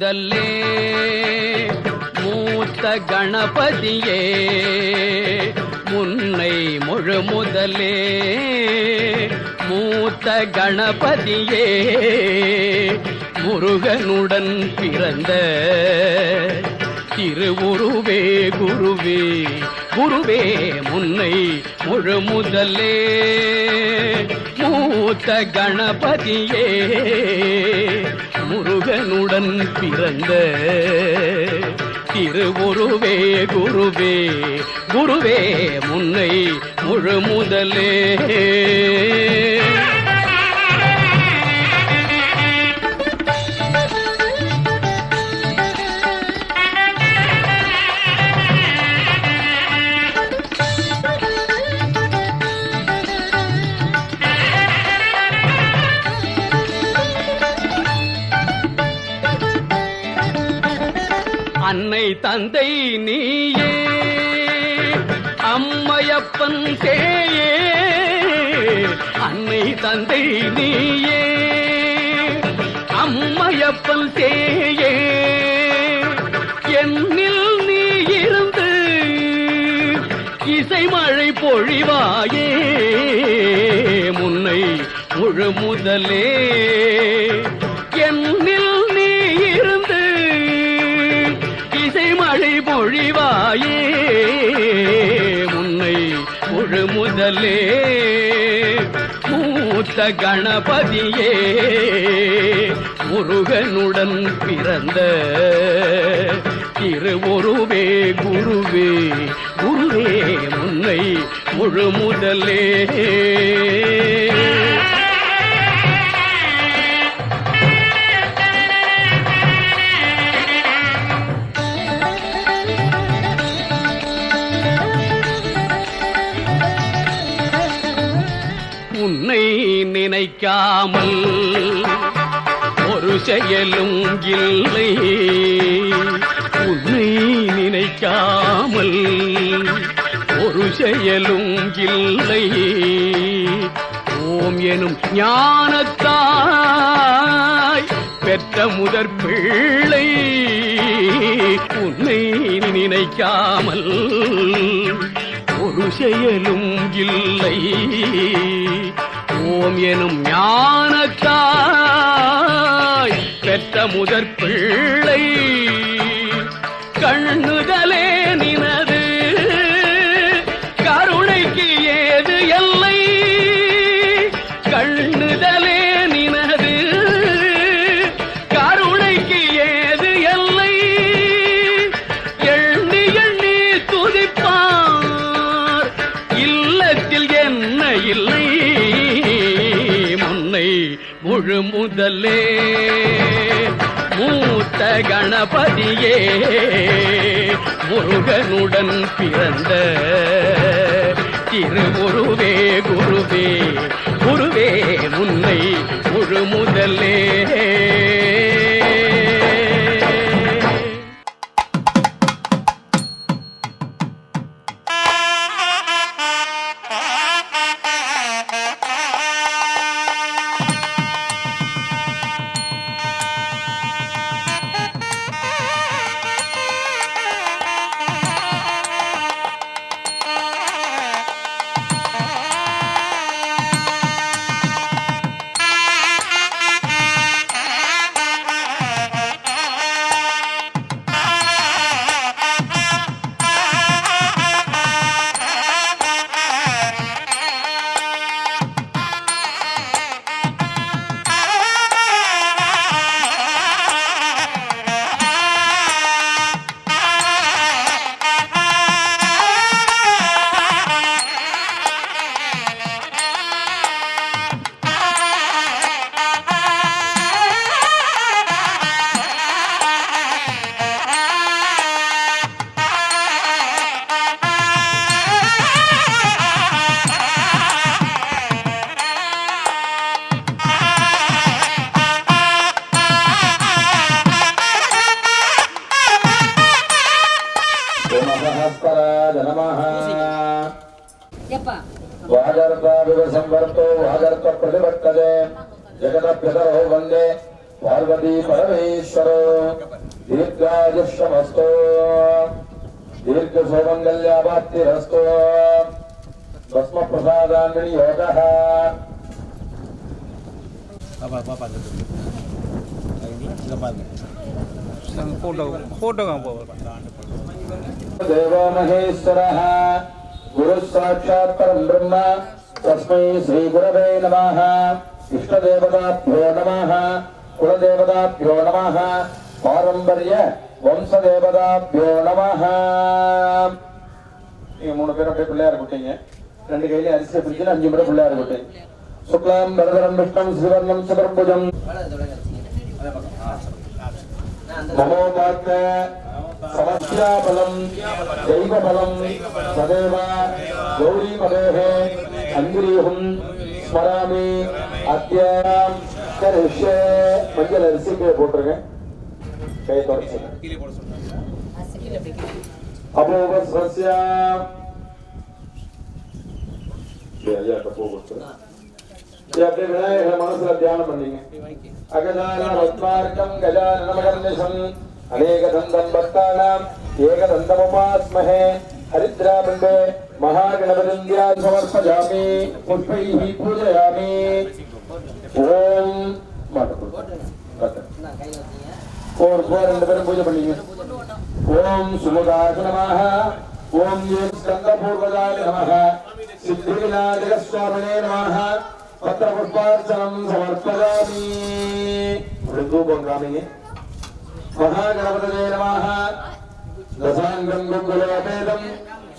முதல்லே மூத்த கணபதியே முன்னை முழு முதலே மூத்த கணபதியே முருகனுடன் பிறந்த திருவுருவே குருவே குருவே முன்னை முழு முதலே மூத்த கணபதியே முருகனுடன் பிறந்த திருவுருவே குருவே குருவே முன்னை முழு முதலே அன்னை தந்தை நீயே அம்மையப்பன் சேயே அன்னை தந்தை நீயே அம்மையப்பன் சேயே என்னில் நீ இருந்து இசை மழை பொழிவாயே முன்னை முழு முதலே என்னில் நீ இருந்து இசை மழை பொழிவாயே முன்னை முழு முதலே மூத்த கணபதியே முருகனுடன் பிறந்த திருவுருவே குருவே குருவே முன்னை முழு முதலே உன்னை நினைக்காமல் ஒரு செயலும் இல்லை உன்னை நினைக்காமல் ஒரு செயலும் இல்லை ஓம் எனும் ஞானத்தாய் பெற்ற முதற் பிள்ளை உன்னை நினைக்காமல் ஒரு செயலும் இல்லை ஓம் எனும் ஞானத்தாய் பெற்ற முதற் பிள்ளை கண்ணுதலே நினது கருணைக்கு ஏது எல்லை கண்ணுதலே நினது கருணைக்கு ஏது எல்லை எண்ணி எண்ணி துதிப்பார் இல்லத்தில் என்ன இல்லை முன்னை முழு முதலே மூத்த கணபதியே முருகனுடன் பிறந்த திருவுருவே குருவே குருவே முன்னை முழு முதலே वाजर्ता विवसंवर्तो वाजर्त प्रतिवर्तते जगतप्यतरो वन्दे पार्वती परमेश्वर दीर्घायुष्यमस्तु दीर्घसौमङ्गल्याप्तिरस्तु भस्म प्रसादान् विनियोगः देवो महेश्वरः गुरुः साक्षात् परं ब्रह्म तस्मै श्री गुरवे नमः इष्टदेवताभ्यो नमः कुलदेवताभ्यो नमः पारंपर्य वंशदेवताभ्यो नमः ये मूणु पेर அப்படியே பிள்ளையார் குட்டிங்க ரெண்டு கையில அரிசி பிடிச்சு அஞ்சு முறை பிள்ளையார் குட்டி சுக்லாம் வரதரம் விஷ்ணும் சிவர்ணம் சதுர்புஜம் नमो पार्थे समस्याबलं दैवबलं सदैव गौरीपदेः अङ्गुलीहं स्मरामि अद्य करिष्ये मंजल अरिसी के போட்டுருங்க கை தொடச்சு अपोवस्वस्य या कपोवस्व ये अपने विनायक मनसुला ध्यान பண்ணீங்க अगजानन रत्नार्कं गजाननमगर्निशं अनेकदन्तं भक्तानां एकदन्तमुपास्महे हरिद्राबिम्बे महागणपतिं ध्यान समर्पयामि पुष्पैः पूजयामि ओम और ரெண்டு பேரும் பூஜை பண்ணீங்க ओम सुमुखाय नमः ओम ये स्कंदपूर्वजाय नमः सिद्धिविनायकस्वामिने नमः पत्रपुष्पार्चनं समर्पयामि धूपं गामिनी महागणपतये नमः दशांगं गुरुकुलोपेदं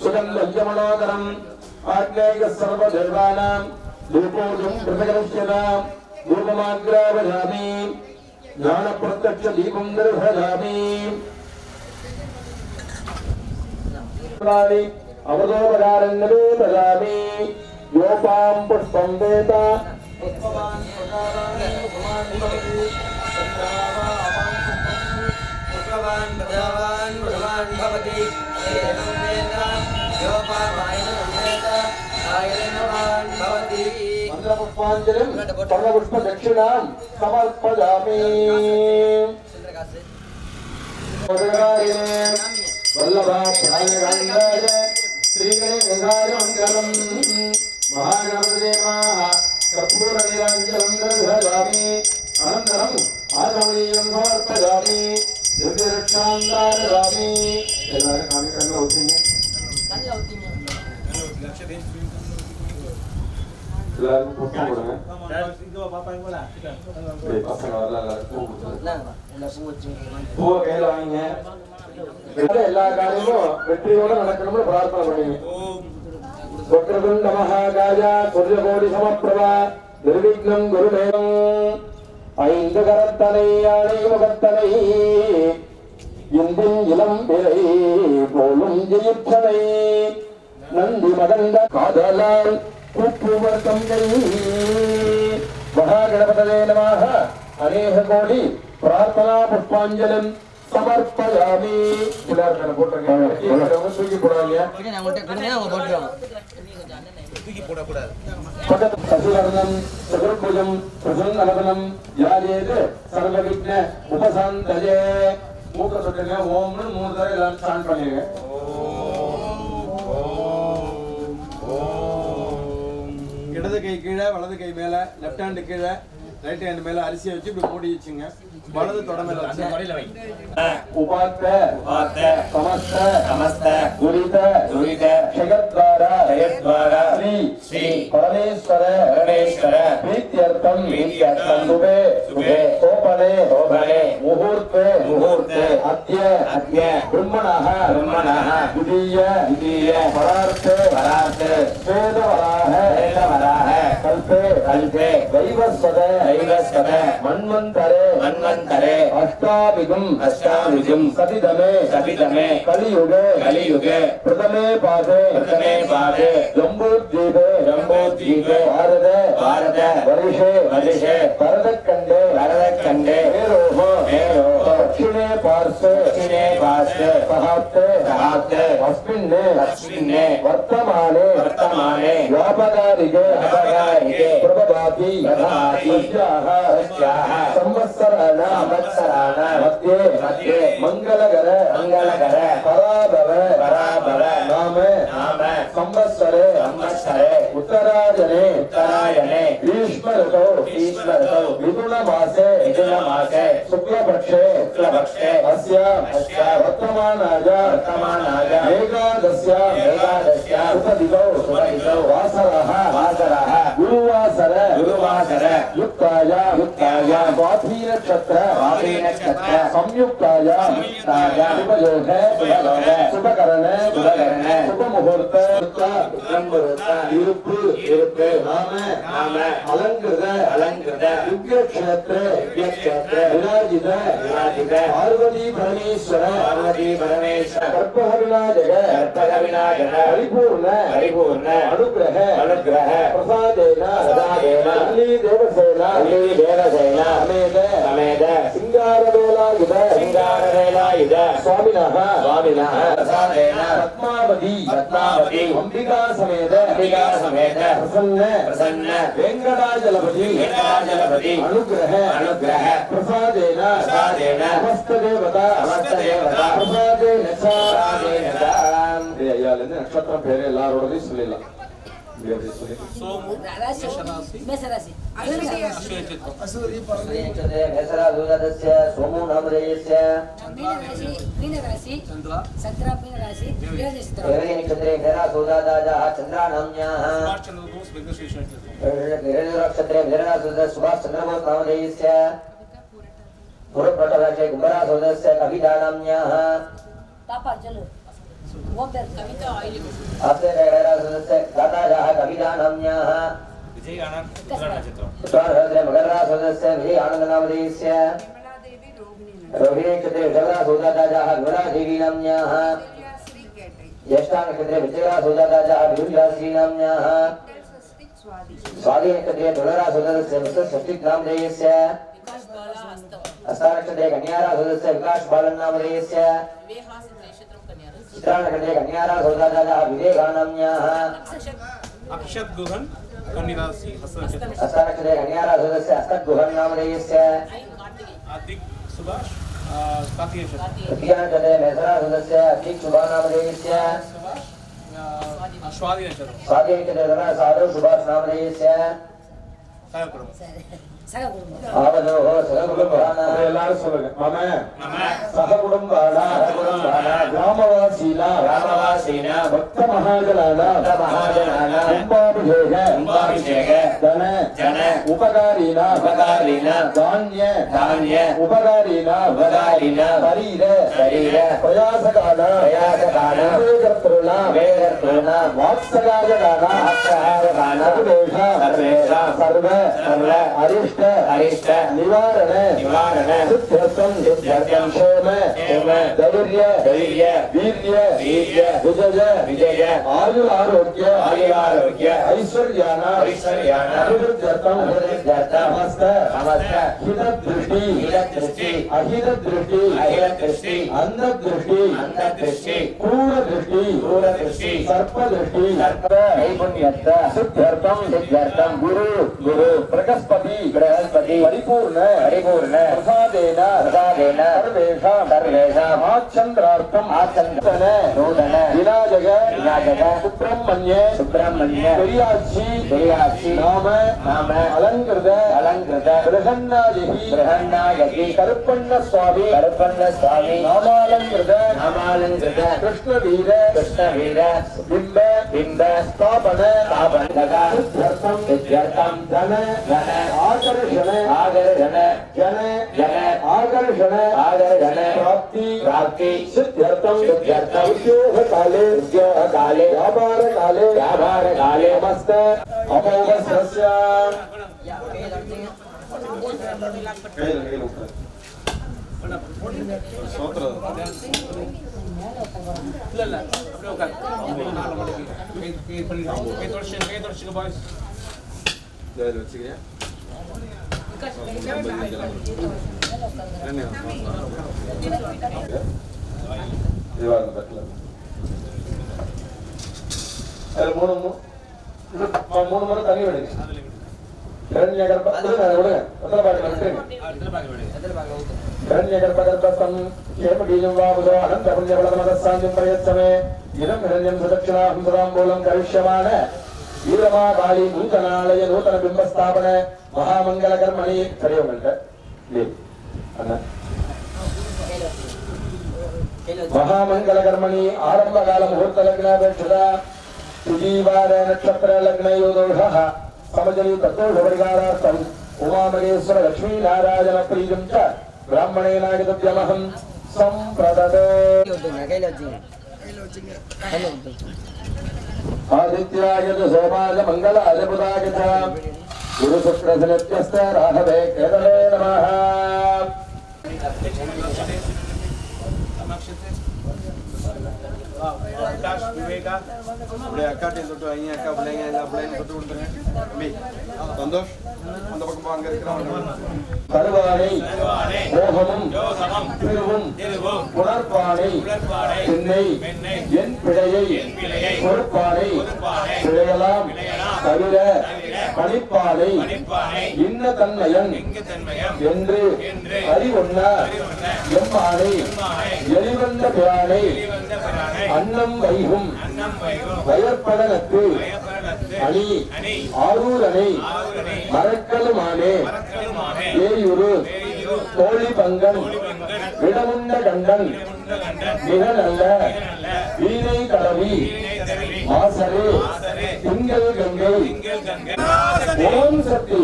सुगन्धं मनोदरम् आग्नेयः सर्वदेवानां धूपोऽयं प्रतिगृह्यतां धूपमाग्रावयामि ज्ञानप्रत्यक्षदीपं निर्भयामि अमृतोपकारं निवेदयामि योपां पुष्पं वेद पुष्पवान् प्रजावान् भवति एवं वेद योपामायनं वेद आयनवान् भवति मन्त्रपुष्पाञ्जलिं पर्णपुष्पदक्षिणां समर्पयामि वल्लभाय श्रीगणेशाय मङ्गलम् महागणपतये नमः कर्पूरनीराञ्जनं दर्शयामि अनन्तरम् आचमनीयं समर्पयामि दिव्यरक्षां दारयामि எல்லாரும் காமி கண்ணு ஊத்திங்க எல்லாரும் புஷ்பம் கொடுங்க பசங்க வரல பூ கையில வாங்கிங்க எல்லா காரியமும் வெற்றியோட நடக்கணும்னு பிரார்த்தனை பண்ணீங்க वक्रतुंड महाकाय सूर्यकोटि समप्रभा निर्विघ्नं गुरुदेवं ஐந்துகரத்தனை யானை முகத்தனை இந்தின் இளம் பிறை போலும் ஜெயிற்றனை நந்தி மகந்த காதலால் கூப்புவர் தங்கை महागणपतये नमः अनेक कोटि प्रार्थना पुष्पांजलिं समर्पयामि புலார்க்கன போட்டுங்க தூக்கி போடாதீங்க நான் உன்கிட்ட கொடுங்க அவங்க போட்டுறாங்க தூக்கி போட கூடாது சசிவர்ணம் சதுர்புஜம் பிரசன்னவதனம் யாஜேத் சர்வவிக்ன உபசாந்தயே மூக்க சொல்லுங்க ஓம்னு மூணு தடவை எல்லாம் ஸ்டார்ட் பண்ணுங்க இடது கை கீழே வலது கை மேல லெஃப்ட் ஹேண்ட் கீழே ரைட் ஹேண்ட் மேல அரிசியை வச்சு இப்படி மூடி வச்சுங்க வலது தொட மேல வச்சு மடியில வை உபாத்த சமஸ்த துரித ஷயத்வார ஸ்ரீ பரமேஸ்வர பிரீத்யர்த்தம் சுபே சோபனே முகூர்த்தே அத்ய பிரம்மணः द्वितीय परार्थे वेदवराह कल्पे वैवस्वत मन्वन्तरे अष्टाभिगं सतिदमे कलियुगे प्रथमे पादे जम्बूद्वीपे भारत वर्षे भरतखण्डे मेरोः दक्षिणे पार्श्वे सहाते अस्मिन् वर्तमाने व्यापकारिके प्रभवाति संवत्सराणां मध्ये मंगलकर पराभव नाम संवत्सरे उत्तरायणे ग्रीष्म ऋतौ मिथुन मासे शुक्लपक्षे अस्य वर्तमानाय एकादश्या सुखदिनौ वासरः गुरुवासर युक्ताय स्वाधीन नक्षत्र संयुक्ताय शुभकरण शुभ मुहूर्त नाम अलंकृत दिव्य क्षेत्र विराजित पार्वती परमेश्वर गर्भविनायक परिपूर्ण अनुग्रह प्रसादेन देवसेना समेत सिंगारवेलायुध स्वामिनः पद्मावती अंबिका समेत प्रसन्न वेंकटाचलपति अनुग्रह प्रसादेन समस्त देवता प्रसादेन नक्षत्र पेरे எல்லாரோடவே சொல்லலாம் सोमु मेषराशि सोमु नामधेयस्य मीनराशि चंद्र मीनराशि नक्षत्रे भेरासोदादाजाः चन्द्रानाम्न्याः नक्षत्रे भेरासोदा सुभाष चन्द्रबोस नामधेयस्य पुरप्रटराशे कुम्भरासोदस्य कविदानाम्न्याः तापाजल वोंबर कविता आइल आपसे भेरासोदस्य गाताजाः कविदानाम्न्याः विजय आनंद नक्षत्र स्वाहद्रे मकररासोदस्य विजय आनंद नामधेयस्य रोहिणी नक्षत्रे भेरासोदादाजाः विमलादेवी नाम्न्याः ज्येष्ठा नक्षत्रे विजयरासोदादाजाः विरुद्धाश्री नाम्न्याः स्वाति नक्षत्रे तुलरासोदस्य विष्णुषष्ठिक नामधेयस्य हस्ता नक्षत्रे कन्यारासोदस्य विकास बालन नामधेयस्य चित्रा नक्षत्रे कन्यारासोदादाजाः विवेकानाम्न्याः अक्षत गुहन कन्याराशि हस्ता नक्षत्रे कन्यारासोदस्य हस्तक गुहन नामधेयस्य आदिक सुभाष कार्तिक तृतीया नक्षत्रे मेषरासोदस्य अतिक सुभा नामधेयस्य स्वाति नक्षत्र स्वाति नक्षत्रे साधु सुभाष नामधेयस्य आवदोः सहकुटुम्बानां எல்லாரும் சொல்லுங்க மம சககுடும்பானா கிராமவாசீனா பக்த மகாஜனானா கும்பாபிஷேக ஜன உபகாரீனா தானிய உபகாரீனா சரீர பிரயாசகானா வேகர்த்தॄணா வாத்சகாஜகானா சர்வ अरिष्ट निवारण सिद्ध्यर्थम क्षेम धैर्य वीर्य विजय आयु आरोग्य ऐश्वर्याना अभिवृद्ध्यर्थम समस्त हितदृष्टि अहितदृष्टि अंधदृष्टि क्रूरदृष्टि सर्पदृष्टि सिद्ध्यर्थम गुरु बृहस्पति परिपूर्ण प्रसादेन सर्वेषाम् आचन्द्रार्थम् नूतन विनायक सुब्रह्मण्य पेरियाक्षी नाम अलंकृत बृहन्नायकी करुपण्ण स्वामी नामालंकृत कृष्णवीर बिंब स्थापन सिद्ध्यर्थम धन आकर्षण जन आकर्षण प्राप्ति सिद्ध्यर्थम उद्योग काले व्यापार काले नमस्त अमोघ सस्य बायस மூணு முறை தண்ணி விடுங்க. हिरण्यगर्भगर्भस्थं क्षेमबीजं वा बुधो अनन्तपुण्यबलमदस्सान्यं प्रयच्छमे इदं हिरण्यं सदक्षिणाहं सदाम्बूलं करिष्यमान वीरमा काली नूतनालय नूतन बिम्बस्थापन महामङ्गलकर्मणि करियोगंट ले अन्न महामङ्गलकर्मणि आरम्भकाल मुहूर्तलग्नापेक्षिता सुजीवार नक्षत्र लग्नयोदोषः समजली तत्त्वपरिकारार्थं उमामहेश्वर लक्ष्मी नारायण प्रीतिं च ब्राह्मणेनागतव्यमहं संप्रदते आदित्याय च सोमाय मङ्गलाय बुधाय च गुरुशुक्रशनित्यस्ते राघवे केतवे नमः अक्का संतोष கருவானை மோகமும் திருவும் புணர்பானை பின்னை என் பிழையை பொறுப்பானை பிழையலாம் தவிர பணிப்பானை இன்ன தன்மையன் என்று அறிவுண்ண எம்மானை எளிவந்த பிரானை அன்னம் வைகும் வயற்படனத்து அணி ஆரூரனை மரக்கலுமானே ஏயுரு தோழி பங்கன் விடமுண்ட கண்டன் மிக நல்ல வீணை தடவி மாசரே திங்கள் கங்கை ஓம் சக்தி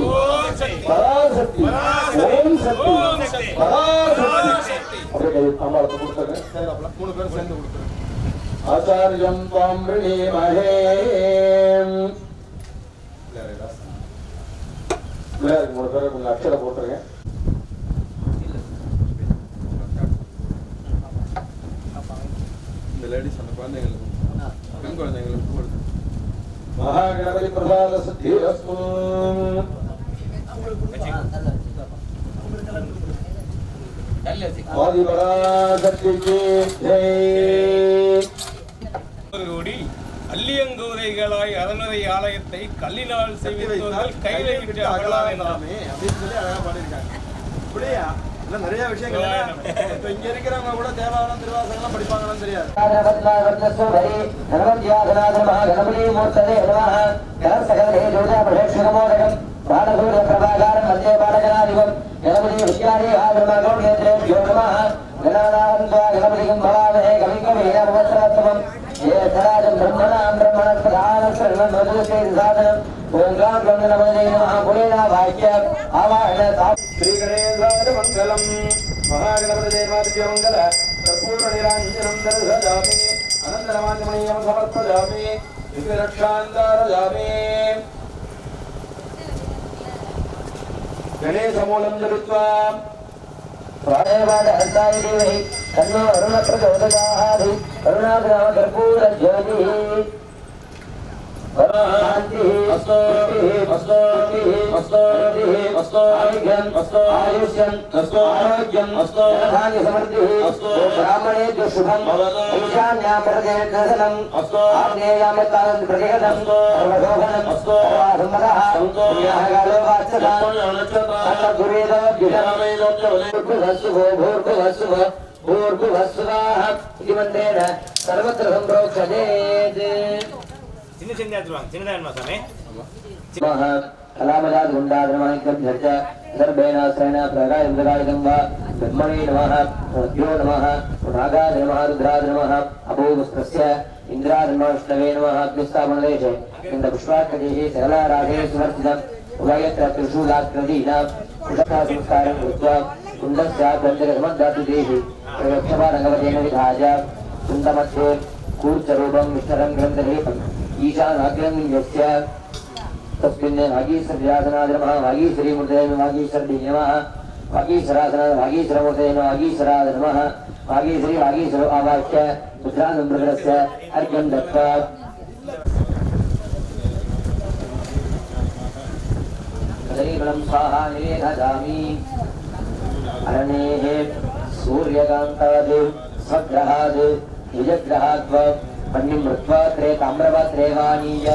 பராசக்தி ஓம் சக்தி பராசக்தி அப்படியே அம்மாளுக்கு கொடுத்துருங்க மூணு பேரும் சேர்ந்து கொடுத்துருங்க ஆச்சாரியம் தாம் ரிணீமஹே மூணு பேரும் கொஞ்சம் அக்ஷரம் போட்டுருங்க இந்த லேடிஸ் அந்த குழந்தைங்களுக்கு பெண் குழந்தைங்களுக்கு கொடுத்து மகாகணபதி பிரசாத சித்திரஸ்து ஆதிபராசக்திக்கு ஜெய். அல்லியங்கோதைகளாய் அறநுறை ஆலயத்தை கல்லினால் செய்வித்தவர்கள் கையில விட்டு அகலாமே அப்படின்னு சொல்லி அழகா பாடியிருக்காங்க. இப்படியா இல்ல நிறைய விஷயங்கள் இப்ப இங்க இருக்கிறவங்க கூட தேவாரம் திருவாசகம் படிப்பாங்கன்னு தெரியாது. பாலசூரிய பிரபாகாரம் மத்திய பாலகனாதிபம் கணபதி வித்யாரி ஆதிரமகோம் நேத்ரேபியோ நமः கணநாதந்த்வா கணபதிகம் பவாமஹே கவிகம் வீரவஸ்ரத்தமம் ஏதராஜம் பிரம்மணாம் பிரம்மணஸ்பதானஸ்வரம் மதுஸ்ரீ சாதனம் ஓங்காம் பிரம்மணமதே நமः புலேனா வாக்கிய ஆவாஹன ஸ்ரீ கணேசாய மங்களம் மகாகணபதி தேவாதித்ய மங்கள கற்பூர நிராஞ்சனம் தர்சயாமி அனந்தரமாஞ்சமணியம் சமர்ப்பயாமி விக்னரக்ஷாந்தாரயாமி गणेशमूलं दृष्ट्वा प्राणेवाद हस्ताय देवै तन्नो अरुण प्रचोदयात् करुणाग्राम कर्पूर ज्योतिः शान्तिः आयुष्यम् धनानि समृद्धिः ब्राह्मणेभ्यो शुभम् ईशान्यां प्रदेशदर्शनम् आग्नेयामत्तान् प्रतिगतम् सर्वशोभनम् सर्वासम्मतः पुण्यःकालो भूर्भुवस्सुवाः इति मन्त्रेण सर्वत्र सम्प्रोक्षते சின்ன சின்ன எடுத்துவாங்க சின்னதா வேணுமா சாமி कलामदाद गुंडाद नमः झर्च सर्वेनाश्रयण प्रगायं वा ब्रह्मणे नमः भ्यो नमः नागाद नमः रुद्राद नमः अभूवस्त्रस्य इंद्राद नमः विष्णवे नमः अग्निस्थापनदेशे इन्दपुष्पाक्षदेशे सकलाराधे सुवर्तितम् उभयत्र त्रिशूलाकृतीनां पुष्पा संस्कारं कृत्वा कुण्डस्याभ्यन्तरसमद्धातुदेशे प्रयक्षपारङ्गवतेन विधाय कुण्डमध्ये कूर्चरूपं विष्णरं ग्रन्थलेपम् ईशानाग्रन्यस्य तस्मिन् वागीश्वरव्यासनाय नमः वागीश्वरीमूर्तये नमः वागीश्वरदेवे नमः वागीश्वरासनाय वागीश्वरमूर्तये नमः वागीश्वराय नमः वागीश्वरी वागीश्वरो आवाह्य रुद्रानन्दस्य अर्घ्यं दत्त्वा शरीरं स्वाहा निवेदयामि अरणेः सूर्यकान्ताद् स्वग्रहाद् निजग्रहाद्व अन्यं मृत्वा ताम्रपात्रेवानीय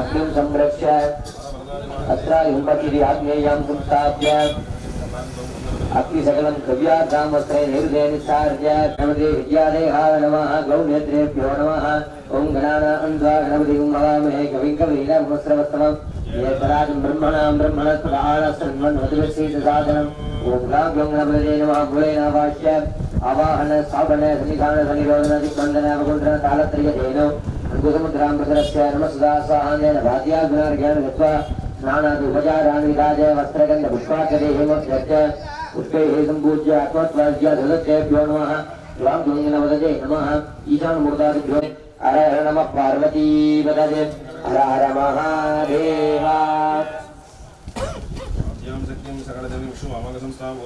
अग्निं संरक्ष्य अस्त्रायुम्पतिः आग्नेयां संस्थाप्य अग्निसकलं द्रव्यार्थां वस्त्रे निर्देनिसार्य गणपति विद्यादेहाय नमः गौनेत्रेभ्यो नमः ओं गणानां गणपतिं हवामहे कविं कवीनामुस्रवस्तमं येतराजं ब्रह्मणां ओं लाभ्यं गणपतये नमः भूलेनावाच्य आवाहन स्थापन सन्निधान सन्निरोधन दिग्बन्धन अवकुण्ठन तालत्रयतेनो अंकुसमुद्रां प्रसरस्य नमस्सुधा स्वाहानेन भात्याग्नार्घ्यान् गत्वा स्नानादि उपचारान् विधाय वस्त्रगन्ध पुष्पाक्षदेहिमोक्षस्य पुष्पैः सम्पूज्य आत्मत्वाज्य सदस्येभ्यो नमः स्वां गणपतये नमः ईशानमूर्तादिभ्यो हर हर नमः पार्वतीपतये हर हर महादेव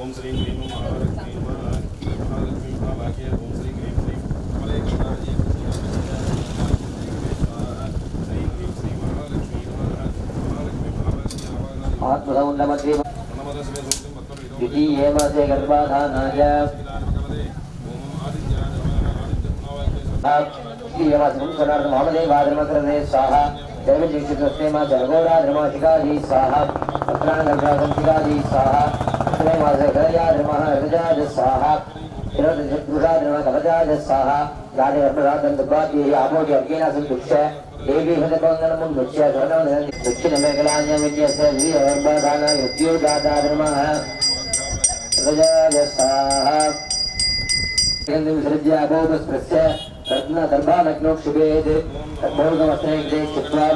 ओम श्री क्रीम महालक्ष्मी महालक्ष्मी महाभाग्य ओम श्री क्रीम श्री कमलेश्वरी श्री क्रीम श्री महालक्ष्मी महालक्ष्मी आत्मसौन्दमद्रि द्वितीये मासे गर्भाधानाय द्वितीयमासे महादेवाधर्मकृते स्वाहा दैवजीक्षितस्ते मासे अघोराधर्माशिकाजी स्वाहा अत्राणगर्भासंशिकाजी स्वाहा उत्तरे मासे गयाधर्मः ऋजाज स्वाहा पुरुषाधर्मः कवचाज स्वाहा जाते गर्भराधं दुर्भाग्यैः आपोति अर्केनासं दुक्ष्य देवी हृदयपङ्गनमुन्मुच्य स्वर्णवदनं दक्षिणमेखलान्यं विन्यस्य श्रीगर्भाधानाय उद्योगादाधर्मः ऋजाज स्वाहा विसृज्य अभोगस्पृश्य रत्नदर्भानग्नोक्षिपेत् तद्भोगवस्त्रे कृत्वा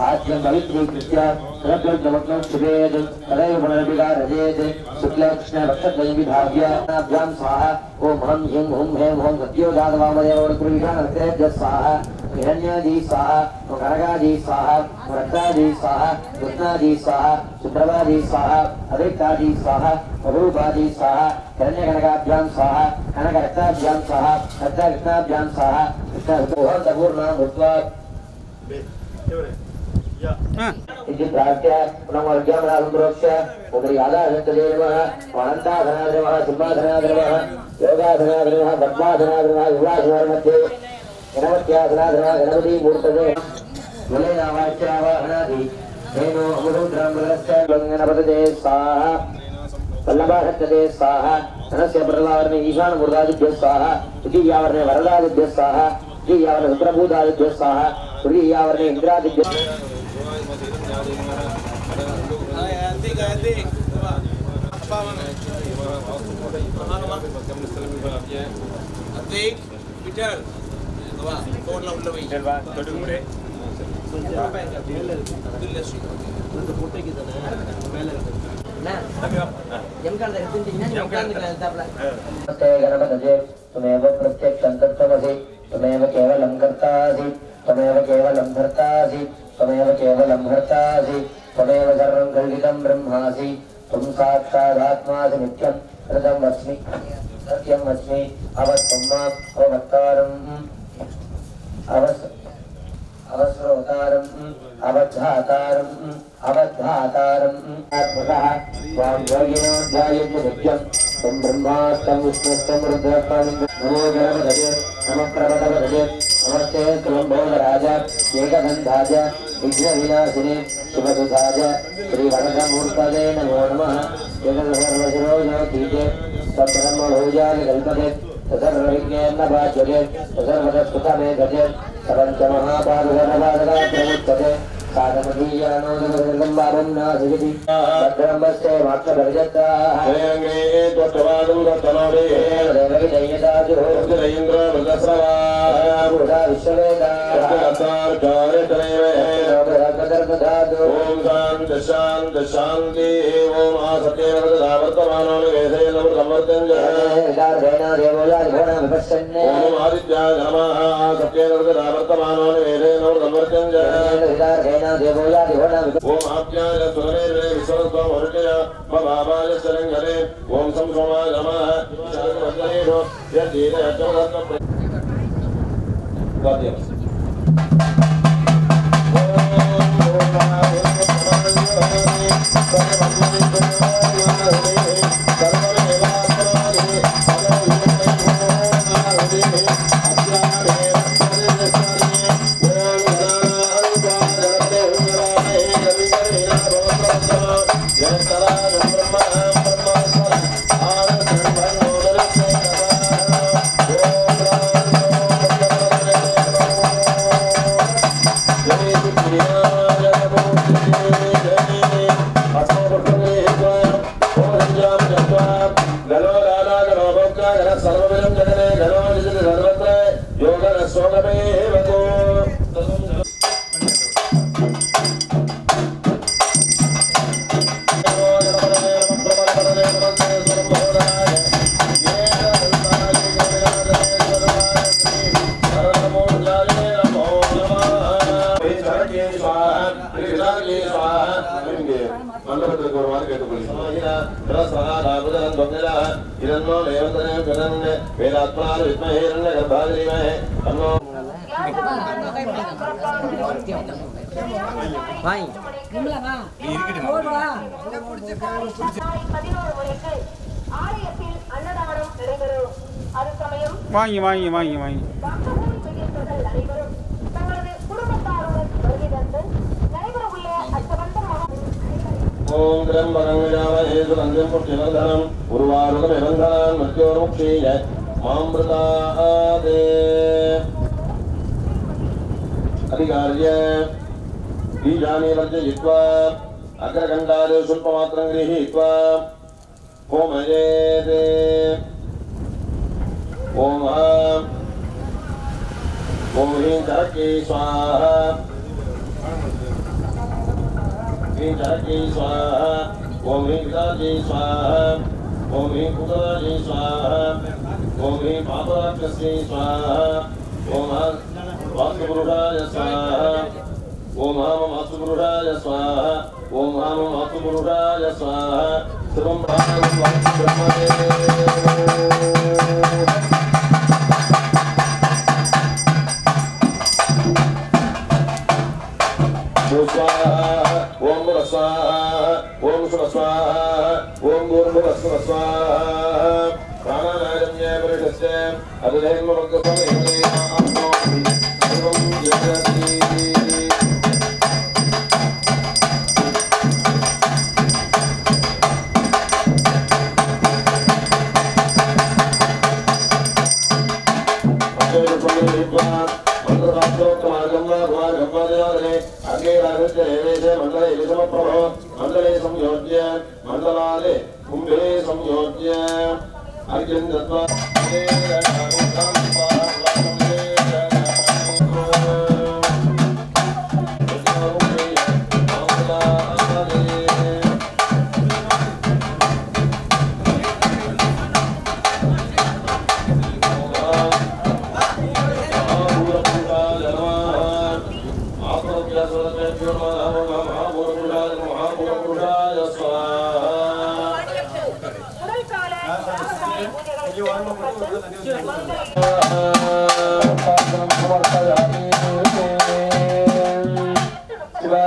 आद्यं पवित्रीकृत्य तदभ्यर्गमग्नं क्षिपेत् तदैव पुनरपिका रजेत् शुक्लकृष्णभक्षद्वयं विधाव्य नाभ्यां स्वाहा ॐ हं ह्रीं हुं हें हों सत्योजातवामदेवोडकुरुविधानक्रेभ्यः स्वाहा हिरण्यादी स्वाहा कनकादी स्वाहा रक्तादी स्वाहा कृष्णादी स्वाहा सुप्रभादी स्वाहा अभिक्तादी स्वाहा बभूपादी स्वाहा हिरण्यकनकाभ्यां स्वाहा कनकरक्ताभ्यां स्वाहा रक्तकृष्णाभ्यां स्वाहा कृष्णपूर्णां भूत्वा इति प्रार्थ्य पुनर्वर्ग्यामनासंप्रोक्ष्य उपरि आदाशक्तये नमः अनन्ताधनाय नमः सिंहाधनाय नमः योगाधनाय नमः पद्माधनाय नमः युवासनमध्ये गणपत्याधनाय नमः गणपति मूर्तये मुलेनावाच्यावाहनादि धेनो अमुद्राम्बरस्य गणपतये स्वाहा वल्लभाशक्तये स्वाहा धनस्य प्रलावर्णे ईशानमूर्तादिभ्यः स्वाहा द्वितीयावर्णे वरदादिभ्यः स्वाहा तृतीयावर्णे रुद्रभूतादिभ्यः स्वाहा तृतीयावर्णे इन्द्रादिभ्यः गणपतये त्वमेव प्रत्यक्षं तत्त्वमसि त्वमेव केवलं कर्तासि त्वमेव केवलं भर्तासि त्वमेव केवलं भर्तासि त्वमेव सर्वं कल्पितं ब्रह्मासि त्वं साक्षादात्मासि नित्यं ऋतं वच्मि सत्यं वच्मि अवत्वं माम् अवक्तारम् अवस्रोतारम् अवद्धातारम् अवद्धातारम् आत्मतः त्वां योगिनो ध्यायन्तु नित्यं त्वं ब्रह्मास्तं विष्णुस्तं रुद्रस्तं नमो गणपतये नमः प्रभतपतये नमस्ते त्वम्भोधराज एकदन्धाज विघ्नविनाशिने शुभसुधाज श्रीवरदमूर्तये नमो नमः जगत्सर्वशिरोजोतीते सब्रह्मभोजानि कल्पते सर्वविज्ञेन भाज्यते सर्वतस्तुतमेधते सर्वञ्चमहापादगणपादगात्रमुच्यते साधमदीयानोदगं नासिति भद्रम्बस्ते माक्षपर्यत्ताः शांति ओम आसत्यवर्तमानो निवेदयेन ओम आदित्याय नमः आसत्यवर्तमानो निवेदयेन ओम आप्याय सुरेन्द्रे विश्वस्वं वर्जय भवाय शरण्यरे ओम संसोमाय नमः शरणवन्दनेषु यद्दीने अच्युतम् सर्व इदन्नो देवतने विदन् वेदात्मनाद विद्महे हिरण्यगर्भाय धीमहि तन्नो நிம்மலமா போடுவா ஆலயத்தில் அன்னதானம் நடைபெறும் அது சமயம் வாங்கி வாங்கி வாங்கி வாங்கி அனைவரும் தங்களது குடும்பத்தாருடன் வருகை தந்து நடைபெறவுள்ள அச்சபந்தம் ओम त्र्यंबकं यजामहे सुगन्धिं पुष्टिवर्धनम् उर्वारुकमिव बन्धनान् मृत्योर्मुक्षीय मामृतादे अधिकार्य बीजानि वर्जयित्वा अग्रकण्ठादि स्वल्पमात्रं गृहीत्वा होमयेते ओम ओम ह्रीं चरके स्वाहा ह्रीं चरके स्वाहा ओम ह्रीं पिताजी स्वाहा ओम ह्रीं पुत्राजी स्वाहा ओम ह्रीं पापराक्षसी स्वाहा ओम वास्तुपुरुषाय स्वाहा ओम हाम वास्तुपुरुषाय स्वाहा ओम हाम वास्तुपुरुषाय स्वाहा सर्वं ब्रह्मणे स्वाहा ओम स्वाहा ओम स्वाहा ओम भूर्भुवः स्वाहा प्राणानायम्य परिषस्य अदधेन्मवर्गस्वामी आत्माहि सर्वं जगति मंडले संयोज्य मंडलाले कुंभे संयोज्य अर्जुन दत्वा शिवा